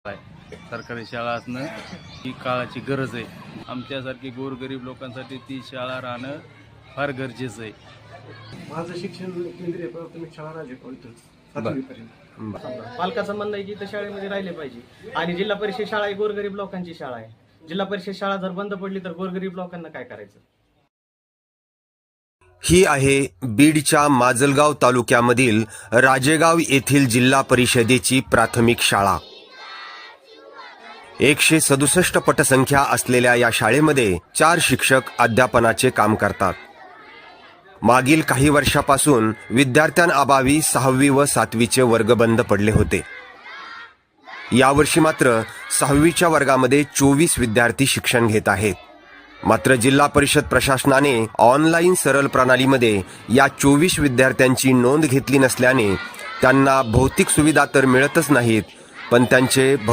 सरकारी शाळा असणं ही काळाची गरज आहे. आमच्यासारखी गोरगरीब लोकांसाठी ती शाळा राहणं फार गरजेचं आहे. माझं शिक्षण केंद्रीय प्राथमिक शाळा राजेवाडीतच 7वी पर्यंत. पालकाचं म्हणणं आहे की त्या शाळेमध्ये राहिले पाहिजे आणि जिल्हा परिषद शाळा ही गोरगरीब लोकांची शाळा आहे. जिल्हा परिषद शाळा जर बंद पडली तर गोरगरीब लोकांना काय करायचं? ही आहे बीडच्या माजलगाव तालुक्यामधील राजेगाव येथील जिल्हा परिषदेची प्राथमिक शाळा. 167 पटसंख्या असलेल्या या शाळेमध्ये 4 शिक्षक अध्यापनाचे काम करतात. मागील काही वर्षापासून विद्यार्थ्यांअभावी 6वी व 7वीचे वर्ग बंद पडले होते. यावर्षी मात्र 6वीच्या वर्गामध्ये 24 विद्यार्थी शिक्षण घेत आहेत. मात्र जिल्हा परिषद प्रशासनाने ऑनलाईन सरल प्रणालीमध्ये या 24 विद्यार्थ्यांची नोंद घेतली नसल्याने त्यांना भौतिक सुविधा तर मिळतच नाहीत, पण त्यांचे